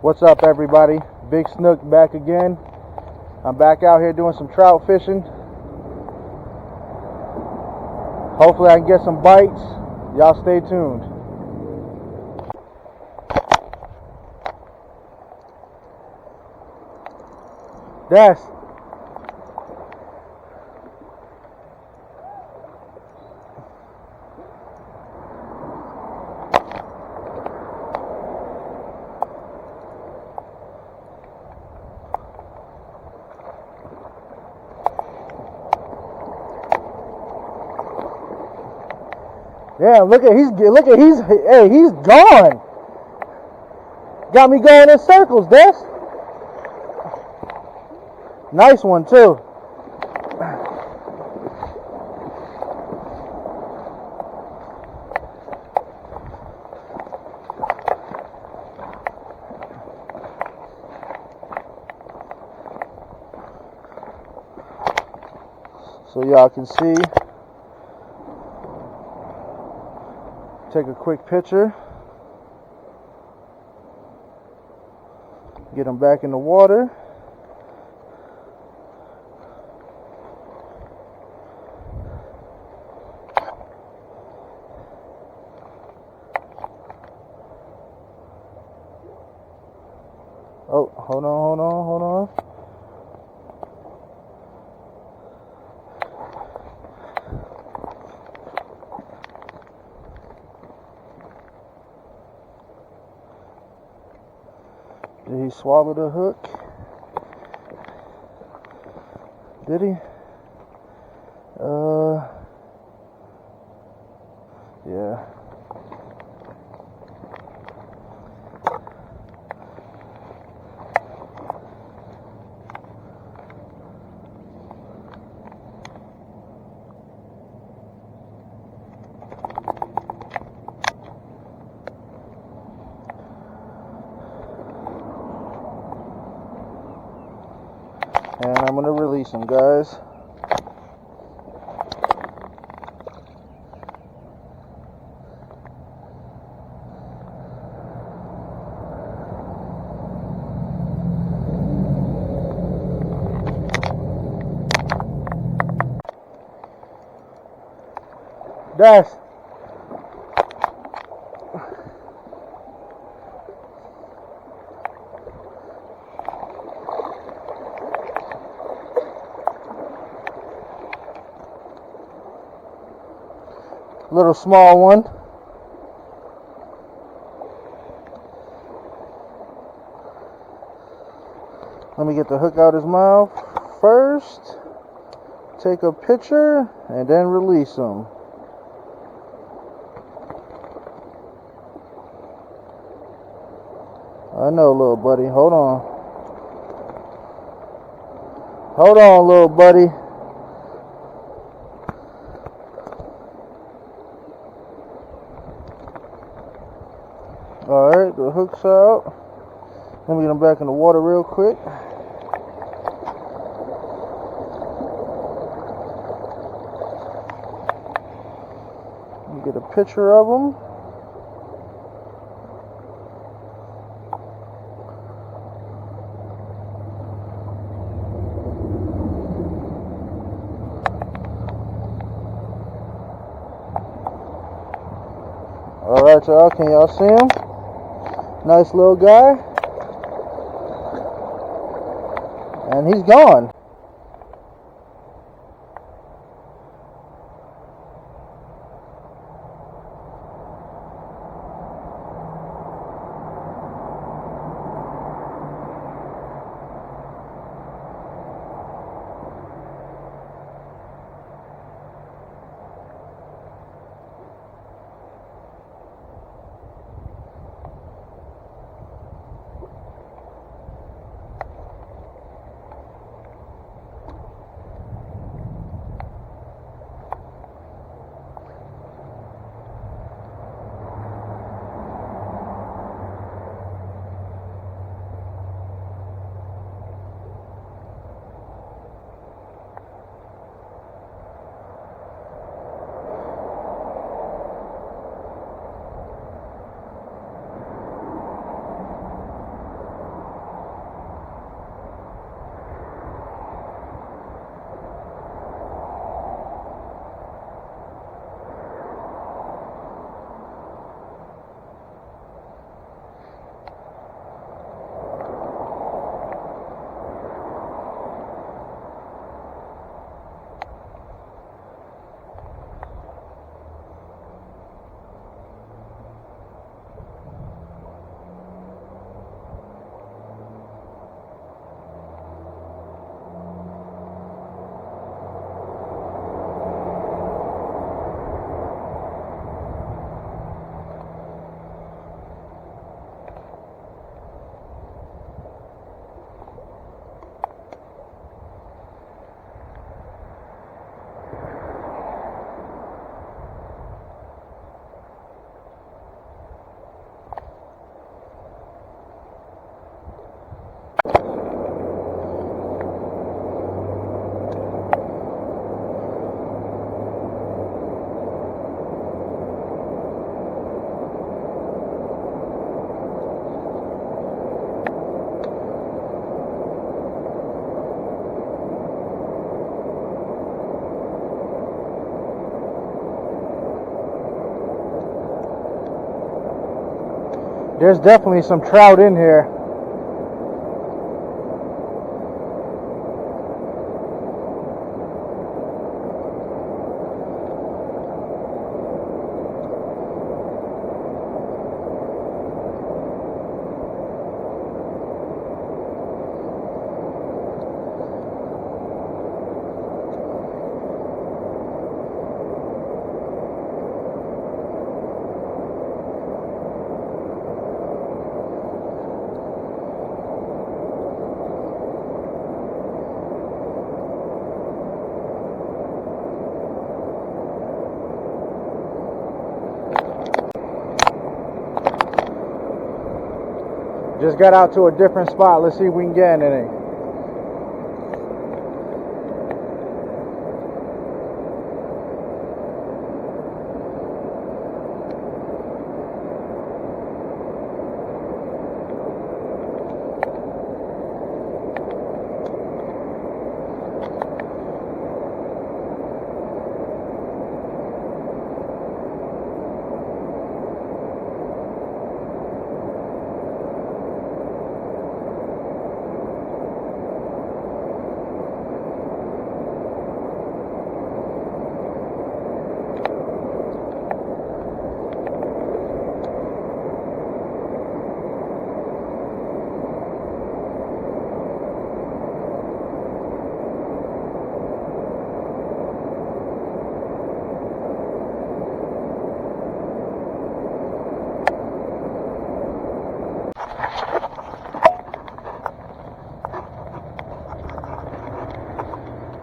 What's up, everybody? Big Snook back again. I'm back out here doing some trout fishing. Hopefully I can get some bites. Y'all stay tuned. That's yeah, he's gone. Got me going in circles, Des. Nice one too. So y'all can see. Take a quick picture, get them back in the water. Oh, hold on. Did he swallow the hook? Did he? Yeah. And I'm going to release him, guys. That's little small one. Let me get the hook out his mouth first. Take a picture and then release him. I know, little buddy. Hold on. Hold on, little buddy. Alright, the hook's out. Let me get him back in the water real quick. Let me get a picture of him. Alright, y'all, can y'all see him? Nice little guy. And he's gone. There's definitely some trout in here. Just got out to a different spot. Let's see if we can get anything.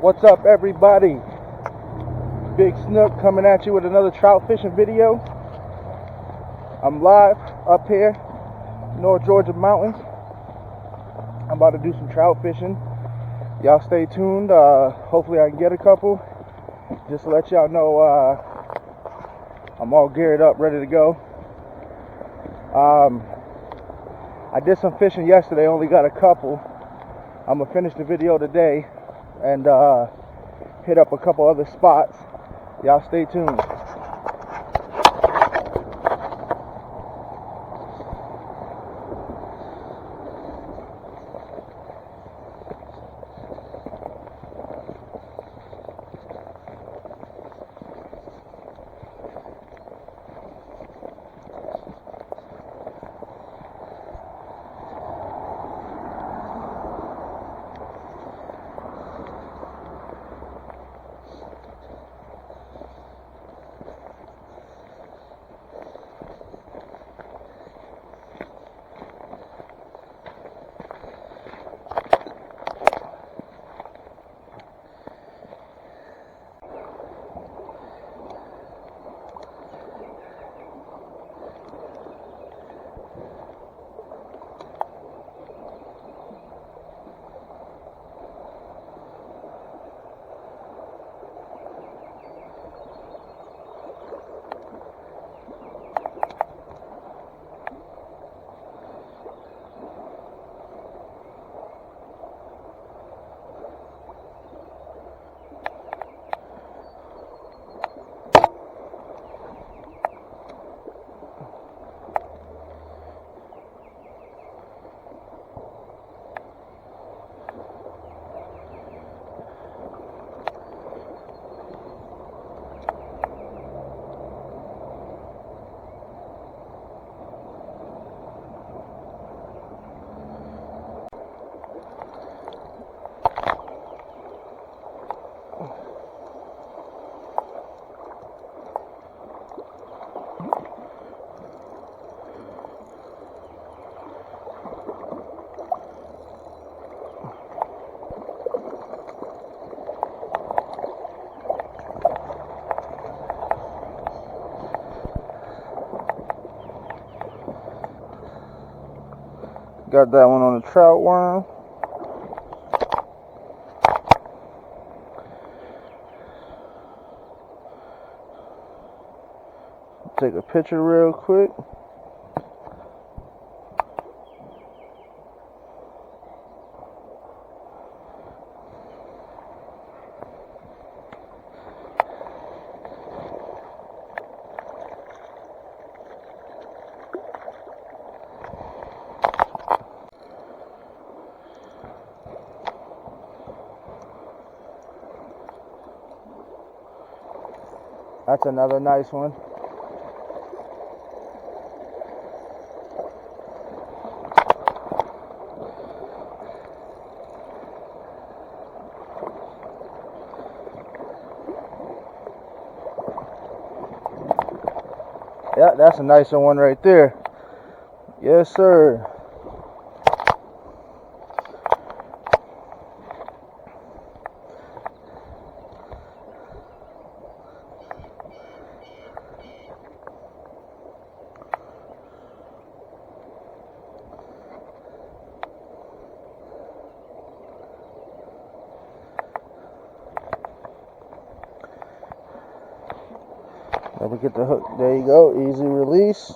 What's up, everybody? Big Snook coming at you with another trout fishing video. I'm live up here, North Georgia mountains. I'm about to do some trout fishing. Y'all stay tuned. Hopefully I can get a couple. Just to let y'all know, I'm all geared up, ready to go. I did some fishing yesterday, only got a couple. I'm gonna finish the video today and hit up a couple other spots. Y'all stay tuned. Got that one on the trout worm. Take a picture real quick. That's another nice one. Yeah, that's a nicer one right there. Yes, sir. Let me get the hook. There you go. Easy release.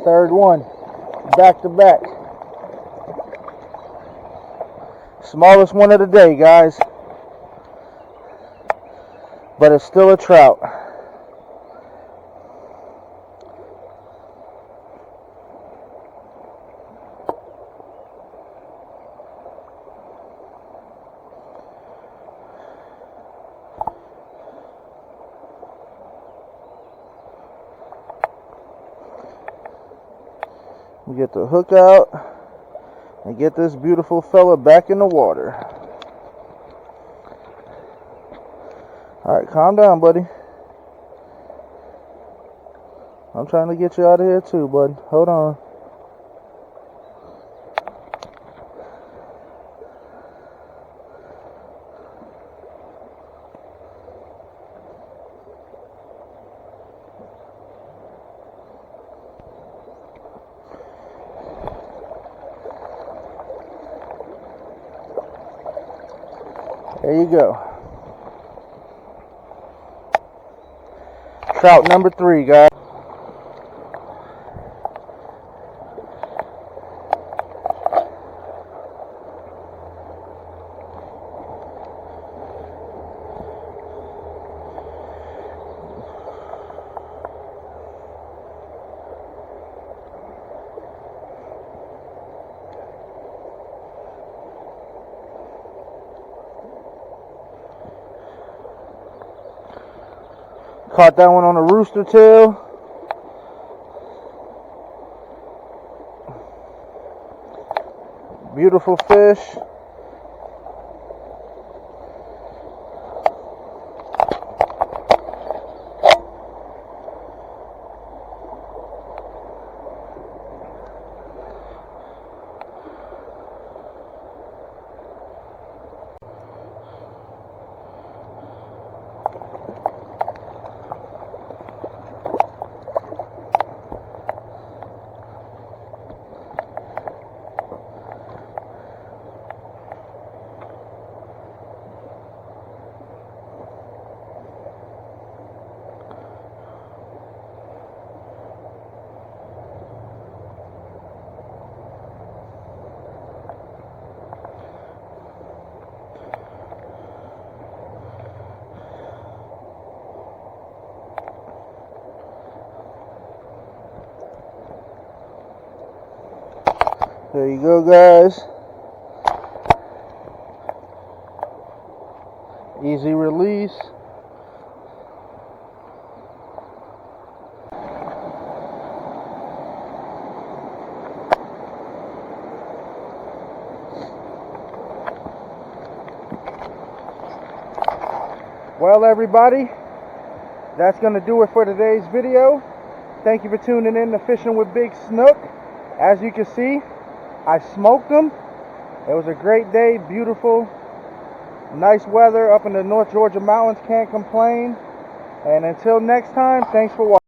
Third one. Back to back. Smallest one of the day, guys. But it's still a trout. We get the hook out and get this beautiful fella back in the water. Alright, calm down, buddy. I'm trying to get you out of here too, bud. Hold on. There you go. Trout number 3, guys. Caught that one on a rooster tail. Beautiful fish. There you go, guys. Easy release. Well, everybody, that's going to do it for today's video. Thank you for tuning in to Fishing with Big Snook. As you can see, I smoked them. It was a great day, beautiful, nice weather up in the North Georgia mountains, can't complain. And until next time, thanks for watching.